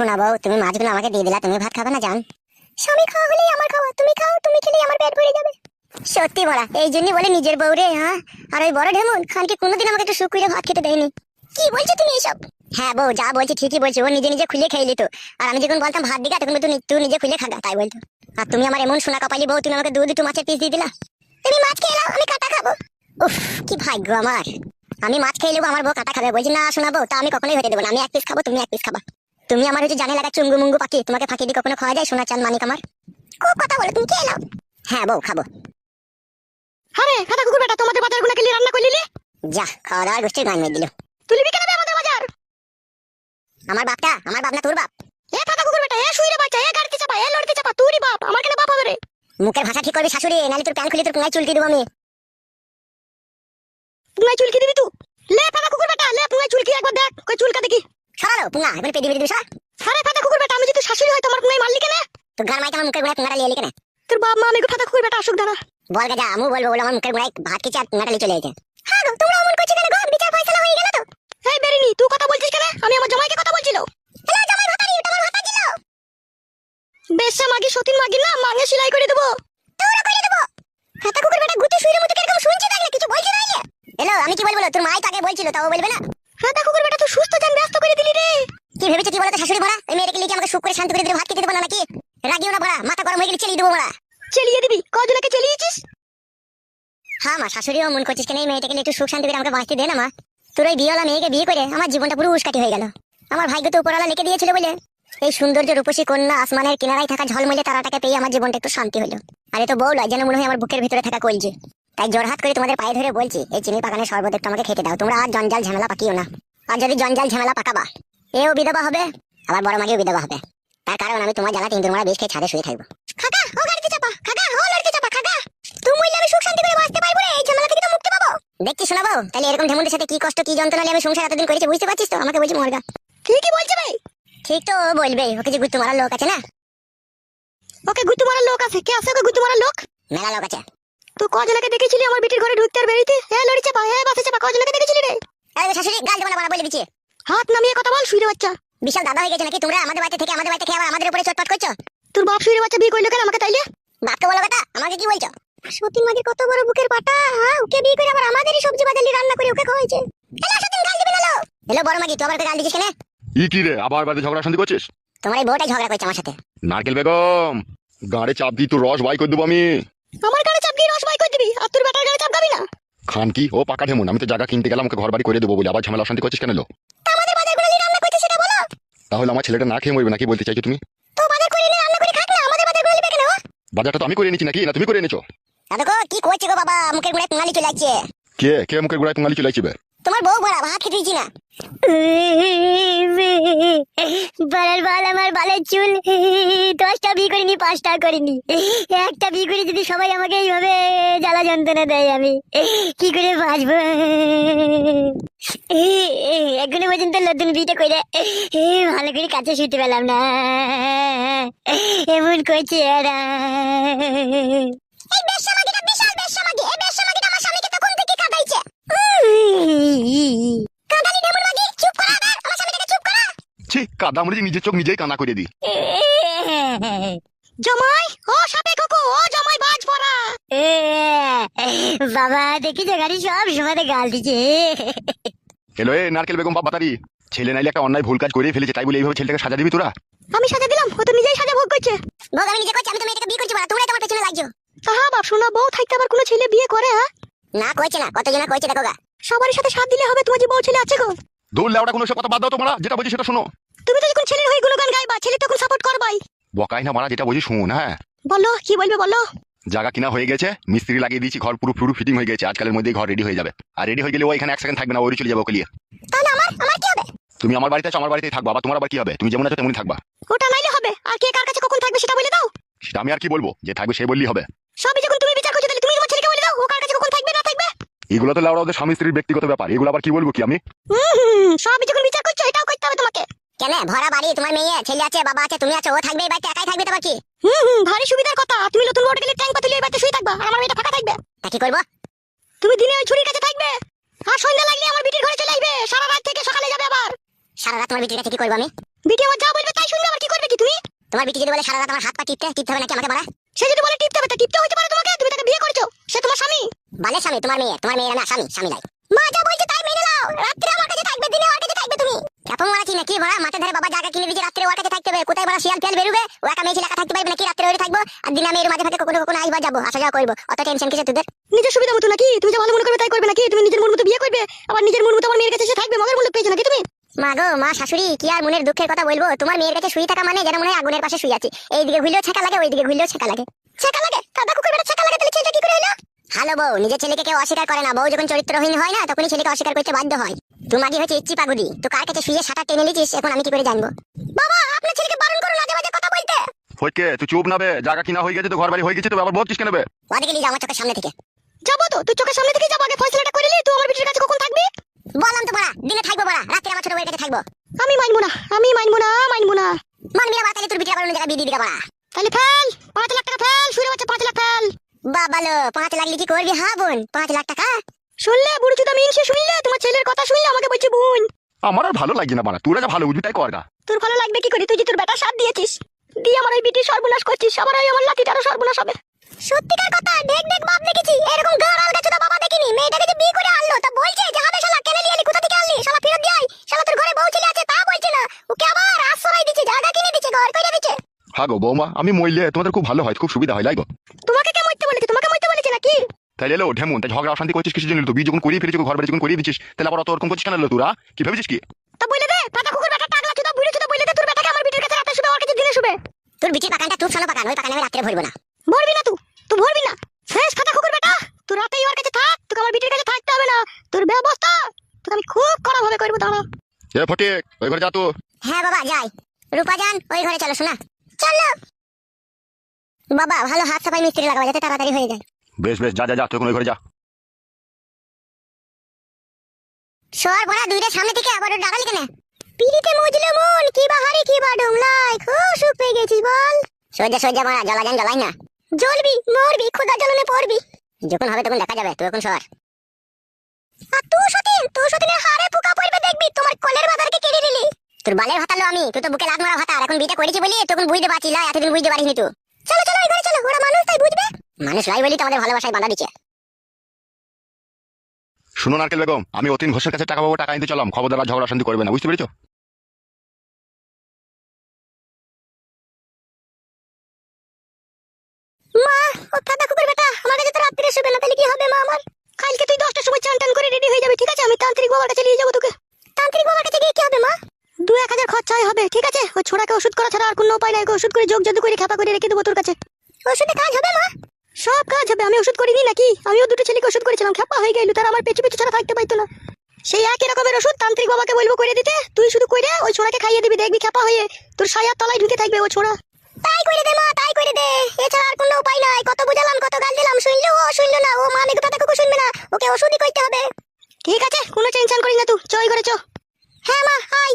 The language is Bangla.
শোনা বউ, তুমি মাছগুলো আমাকে দিয়ে দিলা, তুমি ভাত খাবে না জান? স্বামী খাওয়া হলেই আমার খাওয়া, তুমি খাও, তুমি খেলেই আমার পেট ভরে যাবে। সত্যি বলা, এই জন্যই বলে নিজের বউ রে। হ্যাঁ, আর ওই বড় ঢেমুন খানকে কোনোদিন আমাকে একটু সুখ করে ভাত খেতে দেয়নি। কি বলছো তুমি এইসব? হ্যাঁ বউ, যা বলছি ঠিকই বলছি। ও নিজে নিজে খুলে খেয়ে নিত, আর আমি যখন বলতাম ভাত দিগা তখন তুই নিজে খুলে খাগা, তাই বলতো। আর তুমি আমার এমন সোনা কপালি বউ, তুমি আমাকে দুটো মাছের পিস দিয়ে দিলা। তুমি মাছ খেয়ে নাও, আমি কাটা খাবো। উফ, কি ভাগ্য আমার। আমি মাছ খেয়ে নেবো, আমার বউ কাটা খাবে। বলছি না শোনা বউ, তা আমি কখনোই হতে দেবো না। আমি এক পিস খাবো, তুমি এক পিস খাবা। তুমি আমার হচ্ছে জানে লাগা চুঙ্গু মুঙ্গু পাখি, তোমাকে ফাঁকি দিয়ে কখনো খাওয়া যায়? সোনা চাঁদ মানিক আমার। খুব কথা বলো, তুমি খেয়ে নাও। হ্যাঁ বউ, খাবো। আরে খাতা কুকুর বেটা, তোমাদের বাজার গুলো কেলি রান্না করলি? যা, খাওয়া দাওয়ার গোষ্ঠীর গান মেয়ে দিল। তুলবি কেন আমাদের বাজার? আমার বাপটা, আমার বাপ না তোর বাপ? এ খাতা কুকুর বেটা, এ শুইরে বাচ্চা, এ গাড়িতে চাপা, এ লড়তে চাপা, তুই বাপ, আমার কেন বাপ হবে রে? মুখের ভাষা ঠিক করবি শাশুড়ি, নালে তোর প্যান খুলে তোর কোনায় চুলকি দেবো আমি। পুঙ্গাই চুলকি দিবি তুই? লে খাতা কুকুর বেটা, লে পুঙ্গাই চুলকি একবার দেখ, কই চুলকা দেখি। সরালো পুঙ্গা, এখন পেদি পেদি দিবি সর। আরে খাতা কুকুর বেটা, আমি যদি শাশুড়ি হয় তোমার পুঙ্গাই মারলি কেন? তোর গান মাইকে আমার মুখের গোড়ায় পুঙ্গাটা লিয়ে কেন? তোর বাপ মা আমি খাতা কুকুর বেটা আসুক দাঁড়া। বল গা, যা আমু বলবো বলে আমার মুখের গোড়ায় ভাত খেয়েছে আর পুঙ্গাটা লিয়ে চলে গেছে। হ্যাঁ গো, তোমরা অমন করছো কেন গো? বিচার ফয়সালা হয়ে গেল তো? এই বেরিনি, তুই কথা বলছিস কেন? আমি আমার জামাইকে কথা বলছিল। হ্যালো জামাই ভাতারি, তোমার ভাতা ছিল। বেশা মাগি সতীন মাগি না, মাঙে সেলাই করে দেবো। তোরা করে দেবো। খাতা কুকুর বেটা গুটি শুইরে মতো কিরকম শুনছি, তাই না? কিছু বলছি না। হ্যালো, আমি কি বলবো? তোর মাই তো আগে বলছিল, তাও বলবে না? খাতা কুকুর বেটা, তুই সুস্থ জান ব্যস্ত করে দিলি রে। কি ভেবেছো কি বলতো শাশুড়ি ভরা? এই মেয়েটাকে লিখে আমাকে সুখ করে শান্তি করে দিলে ভাত খেতে দেবো না নাকি? রাগিও না ভরা, মাথা গরম হয়ে গেলে চেলিয়ে দেবো ভরা। চেলিয়ে দিবি? কজনকে চেলিয়েছিস? হ্যাঁ মা, শাশুড়িও মন করছিস কেন? এই মেয়েটাকে একটু সুখ শান্তি করে আমাকে বাঁচতে দে না মা। তোর ওই বিয়েওয়ালা মেয়েকে বিয়ে করে আমার জীবনটা পুরো উস্কাটি হয়ে গেল। আমার ভাগ্য তো উপরওয়ালা লিখে দিয়েছিল বলে এই সৌন্দর্য রূপসী কন্যা আসমানের কিনারায় থাকা ঝলমলে তারাটাকে পেয়ে আমার জীবনটা একটু শান্তি হলো। আর এ তো বউ লয়, যেন মনে হয় আমার বুকের ভিতরে থাকা কলজি। তাই জোরহাত করে তোমাদের পায়ে ধরে বলছি, এই চিনি পাকানের শরবত একটু আমাকে খেতে দাও। তোমরা আর জঞ্জাল ঝামেলা পাকিও না। আর যদি জঞ্জাল ঝামেলা পাকাবা, এও বিধবা হবে, আবার বড় মাগিও বিধবা হবে। তার কারণ আমি তোমার জ্বালা তিন তোমরা বেশ খেয়ে ছাদে শুয়ে থাকবো। খাকা ও গাড়িতে চাপা, খাকা ও লড়তে চাপা, খাকা তুমি বললে আমি সুখ শান্তি করে বাঁচতে পারবো রে? এই ঝামেলা থেকে তো মুক্তি পাবো। দেখছি শোনাবো, তাহলে এরকম ঢেমুনদের সাথে কি কষ্ট কি যন্ত্রণা নিয়ে আমি সংসার এতদিন করেছি, বুঝতে পারছিস তো? আমাকে বলছি মরগা। ঠিকই বলছে ভাই। ঠিক তো বলবেই, ওকে যে গুত্তু মারার লোক আছে না? ওকে গুতু মারার লোক আছে? কে আছে ওকে গুতু মারার লোক? মেলা লোক আছে। তুই কজনকে দেখেছিলি আমার বিটির ঘরে ঢুকতে আর বেরিতে? এ লড়ি চাপা, এ বাসে চাপা, কজনকে দেখেছিলি রে? আরে শাশুড়ি গাল দেবো না বানা, বলে দিচ্ছি। হাত নামিয়ে কথা বল, শুইরে বাচ্চা। বিশাল দাদা হয়ে গেছে নাকি তোমরা? আমাদের বাড়িতে থেকে আমাদের বাড়িতে খেয়ে আবার আমাদের উপরে চটপট করছো। তোর বাপ শুইরে বাচ্চা বিয়ে করলো কেন আমাকে তাইলে? বাপকে বলো কথা, আমাকে কি বলছো? সতীন মাগির কত বড় বুকের পাটা। হ্যাঁ, ওকে বিয়ে করে আবার আমাদেরই সবজি বাজালি রান্না করে ওকে খাওয়াইছে। হ্যালো সতীন, গাল দিবি না লো। হ্যালো বড় মাগি, তুই আবার ওকে গাল দিছিস কেন? ই কি রে, আবার বাড়িতে ঝগড়া শান্তি করছিস? তোমার এই বউটাই ঝগড়া করছে আমার সাথে। নারকেল বেগম, গাড়ে চাপ দিয়ে তোর রস বাই করে দেবো আমি। আমার গাড়ি চাপ দিয়ে রস বাই করে দিবি, আর তোর বেটার গাড়ি চাপ গাবি না? খান কি ও পাকা ঢেমুন, আমি তো জায়গা কিনতে গেলাম ওকে ঘর বাড়ি করে দেবো বলে, আবার ঝামেলা শান্তি করছিস কেন লো? আমাদের বাজারগুলো নিয়ে রান্না করছে সেটা বলো। তাহলে আমার ছেলেটা না খেয়ে মরবে নাকি বলতে চাইছো তুমি? তো বাজার করে নিয়ে রান্না করে খাক না, আমাদের বাজারগুলো নিবে কেন? বাজারটা তো আমি করে এনেছি নাকি, না তুমি করে এনেছো? দেখো কি করছে গো বাবা, মুখের গোড়ায় পুঙ্গালি চলে যাচ্ছে। কে কে মুখের গোড়ায় পুঙ্গালি চলে আসবে? তোমার বউ বড়া ভাত খেতে দিচ্ছি না। বালের বাল, আমার বালের চুল। 10টা বিয়ে করিনি, 5টা করিনি। একটা বিয়ে করে যদি সবাই আমাকে এইভাবে জ্বালা যন্ত্রণা দেয়, আমি কি করে বাঁচবো? এখনো পর্যন্ত নতুন বিয়েটা করে ভালো করে কাছে শুতে পেলাম না, এমন করছে এরা। এই বেশ্যামাগিটা বিশাল বেশ্যামাগি, এই বেশ্যামাগিটা আমার স্বামীকে তখন থেকে কাঁদাইছে। কাঁদালি ঢেমুন মাগি, চুপ করা এবার, আমার স্বামীটাকে চুপ করা। ছি, কাদা মরে নিজের চোখ নিজেই কানা করে দি। জামাই ও সাপে কোকো, ও জামাই বাজ পড়া। বাবা দেখি যে গাড়ি সব সময় গাল দিচ্ছে। হ্যালো এ নারকেল বেগম বাপ বাতারি, ছেলে নাইলে একটা অন্যায় ভুল কাজ করে ফেলেছে, তাই বলে এইভাবে ছেলেটাকে সাজা দিবি তোরা? আমি সাজা দিলাম, ও তো নিজেই সাজা ভোগ করছে। ভোগ আমি নিজে করছি, আমি তো মেয়েটাকে বিয়ে করছি, তোমরাই তোমার পেছনে লাগছো। তাহা বাপ শোনা, বউ থাকতে আবার কোনো ছেলে বিয়ে করে? হ্যাঁ না কইছে না, কতজনা কইছে দেখো গা। সবারই সাথে সাথ দিলে হবে? তোমার যে বউ ছেলে আছে গো। দৌড় লেওড়া, কোনো সব কথা বাদ দাও তোমরা, যেটা বলছি সেটা শোনো। তুমি তো যখন ছেলের হয়ে গুণগান গাইবা, ছেলে তখন সাপোর্ট করবাই। বকাই না মারা, যেটা বলছি শুন। হ্যাঁ বলো কি বলবে বলো। জায়গা কিনা হয়ে গেছে, মিস্ত্রি লাগিয়ে দিয়েছি, ঘর পুরো পুরো ফিটিং হয়ে গেছে, আজকালের মধ্যেই ঘর রেডি হয়ে যাবে। আর রেডি হয়ে গেলে ও এখানে 1 সেকেন্ড থাকবে না, ওই চলে যাবে ওকে নিয়ে। তাহলে আমার কি হবে? তুমি আমার বাড়িতে আছো, আমার বাড়িতেই থাকবা, আবার তোমার আবার কি হবে? তুমি যেমন আছো তেমনই থাকবা। ওটা নাইলে হবে, আর কে কার কাছে কখন থাকবে সেটা বলে দাও। সেটা আমি আর কি বলবো, যে থাকবে সে বললেই হবে। সবই যখন তুমি বিচার করছো, তাহলে তুমি তোমার ছেলেকে বলে দাও ও কার কাছে কখন থাকবে না থাকবে। এগুলো তো লেওড়া ওদের স্বামী স্ত্রীর ব্যক্তিগত ব্যাপার, এগুলো আবার কি বলবো কি আমি? সবই যখন বিচার করছো, এটাও করতে হবে তোমাকে। কেন ভরা বাড়ি, তোমার মেয়ে ছেলে আছে, বাবা আছে, তুমি আছো, ও থাকবে এই বাড়িতে, একাই থাকবে তো বাকি? ভারী সুবিধার কথা। তুমি নতুন বড় গেলে ট্যাঙ্ক পাতুলি এই বাড়িতে শুয়ে থাকবা, আর আমার মেয়েটা ফাঁকা থাকবে। তা কি করবো? তুমি দিনে ওই ছুরির কাছে থাকবে, আর সন্ধ্যা লাগলে আমার বিটির ঘরে চলে আসবে, সারা রাত থেকে সকালে যাবে আবার। সারা রাত তোমার বিটির কাছে কি করবো আমি? বিটি আমার যা বলবে তাই শুনবে, আবার কি করবে কি তুমি? তোমার বিটি যদি বলে সারা রাত আমার হাত পা টিপতে হবে নাকি আমাকে মারা? সে যদি বলে টিপতে হবে তা টিপতে হইতে পারে তোমাকে, তুমি তাকে বিয়ে করেছো, সে তোমার স্বামী। বালের স্বামী তোমার মেয়ের না, স্বামী নাই। মা যা বলছে তাই মেনে নাও, রাত্রে আমার কাছে থাকবে, দিনে ওর কাছে থাকবে। তুমি কেমন মারাচ্ছি নাকি বড়া? মাথার ধারে বাবা জায়গা কিনে দিয়েছে, রাত্রে ওর কাছে থাকতে হবে। কোথায় বড়া শিয়াল ফিয়াল বেরোবে, ও একা মেয়ে ছেলে একা থাকতে পারবে নাকি? রাত্রে ওরে থাকবো আর দিনে আমি এর মাঝে ফাঁকে কখনো আসবা যাবো, আসা যাওয়া করবো। অত টেনশন কিসে তোদের? নিজের সুবিধা মতো নাকি? তুমি যা ভালো মনে করবে তাই করবে নাকি? তুমি নিজের মন মতো বিয়ে করবে, আবার নিজের মন মতো আমার মেয়ের কাছে সে থাকবে, মগের মূল্য পেয়েছো নাকি তুমি? মা গো, মা শাশুড়ি, কি আর মনের দুঃখের কথা বলবো? তোমার মেয়ের কাছে শুয়ে থাকা মানে যেন মনে হয় আগুনের পাশে শুয়ে আছি। এইদিকে ঘুরলেও ছেঁকা লাগে, ওইদিকে ঘুরলেও ছেঁকা লাগে। ছেঁকা লাগে? দাদা কুকুর বেটা ছেঁকা লাগে, তাহলে ছেলেটা কি করে হলো? হ্যালো বউ, নিজের ছেলেকে কেউ অস্বীকার করে না। বউ যখন চরিত্রহীন হয় না, তখনই ছেলেকে অস্বীকার করতে বাধ্য হয়। তুমি আগে হচ্ছে ইচ্ছি পাগুদি, তো কার কাছে শুয়ে সাঁটার টেনে নিয়েছিস, এখন আমি কি করে জানবো? বাবা, আপনার ছেলেকে বারণ করুন আজে বাজে কথা বলতে। ফটকে তুই চুপ না বে, জায়গা কিনা হয়ে গেছে তো, ঘর বাড়ি হয়ে গেছে তো, আবার বলছিস কেন বে? ওদিকে নিয়ে যাও আমার চোখের সামনে থেকে। যাবো তো, তুই চোখের সামনে থেকে যাবো, আগে ফয়সালাটা করে নি। তুই আমার বিটির কাছে কখন থাকবি? বললাম তো বড়া, দিনে থাকবো বড়া, রাত্রে আমার ছোট বউয়ের কাছে থাকবো। আমি মানবো না, আমি মানবো না, মানবো না। মানবি না? তাহলে তোর বিটি আবার অন্য জায়গায় বিয়ে দিয়ে দিবি বড়া। তাহলে ফেল, 5 লাখ টাকা ফেল, শুনে বাচ্চা 5 লাখ ফেল। বাবালো, 5 লাখ কি করবি? হ্যাঁ বোন, 5 লাখ টাকা? শুনলে বুড়ো চুদা মিন, সে শুনলে তোমার ছেলের কথা শুনলে আমাকে বলছে বোন। আমার আর ভালো লাগছে না বানা, তোরা যা ভালো বুঝবি তাই কর না। তোর ভালো লাগবে কি করে? তুই যে তোর বেটা সাথ দিয়েছিস, দিয়ে আমার ওই বিটি সর্বনাশ করছিস, আবার ওই আমার লাঠিটারও সর্বনাশ হবে। সত্যিকার কথা, দেখ বাপ দেখেছি, এরকম গাড়াল গাছুদা বাবা দেখিনি। মেয়েটাকে যে বিয়ে করে আনলো তা বলছে যে হবে শালা কেনে নিয়ে এলি, কোথা থেকে আনলি শালা, ফেরত দিয়ে আয়। শালা তোর ঘরে বউ ছেলে আছে তা বলছে না, ওকে আবার আশ্রয় দিচ্ছে, জায়গা কিনে দিচ্ছে, ঘর কইরা দিচ্ছে। হ্যাঁ গো বৌমা, আমি মইলে তোমাদের খুব ভালো হয়, খুব সুবিধা হয় লাইগো। তোমাকে কে মরতে বলেছে? তোমাকে মরতে বলেছে নাকি? তাইলে এলো ঢেমুন, তাই ঝগড়া অশান্তি করছিস কিসের জন্য? তো বিয়ে যখন করিয়ে ফেলেছিস, ঘর বাড়ি যখন করিয়ে দিচ্ছিস, তাহলে আবার অত ওরকম করছিস কেন? তোরা কি ভেবেছিস কি? তা বলে দে, পাতা কুকুর বেটা টাকলা চুদা বুড়ো চুদা, বলে দে তোর বেটাকে আমার বিটির কাছে রাতে শুবে, ওর কাছে দিনে শুবে। তোর বিটির পাকানটা তুই শালা পাকান, ওই পাকান আমি রাত্রে ভরবো না। ভরবি না তুই ভরবি না। শেষ পাতা কুকুর বেটা, তুই রাতেই ওর কাছে থাক, তোকে আমার বিটির কাছে থাকতে হবে না। তোর ব্যবস্থা তোকে আমি খুব কড়া ভাবে করবো, দাঁড়া। এ ফটিক, ওই ঘরে যা তো। হ্যাঁ বাবা যাই। রূপা জান, ওই ঘরে চলো শোনা। চলো বাবা, ভালো হাত সাফাই মিস্ত্রি লাগাবো যাতে তাড়াতাড়ি হয়ে যায়। বেশ বেশ, যা যা যা, তুই এখন ওই ঘরে যা। শোয়ার পড়া দুইটা সামনে থেকে আবার ডাকালি কেন? পিড়িতে মজলো মন, কি বাহারে কি বা ডুমলাই, খুব সুখ পেয়ে গেছিস বল। সজ্জা মারা, জ্বালা যান জ্বালাই না। জ্বলবি মরবি, খোদা জ্বলনে পড়বি, যখন হবে তখন দেখা যাবে। তুই এখন শোয়ার। আর তুই সতীনের হাড়ে পোকা পড়বে দেখবি, তোমার কোলের ভাতারকে কেড়ে নিলি। তোর বালের ভাতালো আমি, তুই তো বুকে লাগ মারা ভাতার। এখন বিটা করেছি বলি তখন বুঝতে পারছিস, এতদিন বুঝতে পারিসনি তুই। চলো চলো, এই ঘরে চলো, ওরা মানুষ তাই বুঝবে। মানুষ লাই বলি তোমাদের ভালোবাসায় বাধা দিচ্ছে। শুনো নারকেল বেগম, আমি অতীন ঘোষের কাছে টাকা পাবো, টাকা নিতে চলাম। খবরদার আর ঝগড়া অশান্তি করবে না, বুঝতে পেরেছো? মা, ও কাদা কুকুর বেটা আমার কাছে তো রাত্রে শুবে না, তাহলে কি হবে মা আমার? কালকে তুই 10টার সময় চান টান করে রেডি হয়ে যাবি, ঠিক আছে? আমি তান্ত্রিক বাবার কাছে নিয়ে যাবো তোকে। তান্ত্রিক বাবার কাছে গিয়ে কি হবে মা? 2-1000 খরচাই হবে, ঠিক আছে? ওই ছোড়াকে ওষুধ করা ছাড়া আর কোনো উপায় নাই। ওকে ওষুধ করে যোগ জাদু করে খেপা করে রেখে দেবো তোর কাছে। ওষুধে কাজ হবে মা? সব কাজ হবে। আমি ওষুধ করিনি নাকি? আমিও দুটো ছেলেকে ওষুধ করেছিলাম, খেপা হয়ে গেল, তারা আমার পেছু পেছু ছাড়া থাকতে পারতো না। সেই একই রকমের ওষুধ তান্ত্রিক বাবাকে বলবো করে দিতে, তুই শুধু কইরে ওই ছোড়াকে খাইয়ে দিবি, দেখবি খেপা হয়ে তোর ছায়ার তলায় ঢুকে থাকবে ও ছোড়া। তাই করে দে মা, তাই করে দে, এছাড়া আর কোনো উপায় নাই। কত বুঝালাম, কত গাল দিলাম, শুনলো না। ও মা নাকি কথা কুকু শুনবে না, ওকে ওষুধই করতে হবে। ঠিক আছে, কোনো টেনশন করিস না, তুই চই করে চ। হ্যাঁ মা, আয়।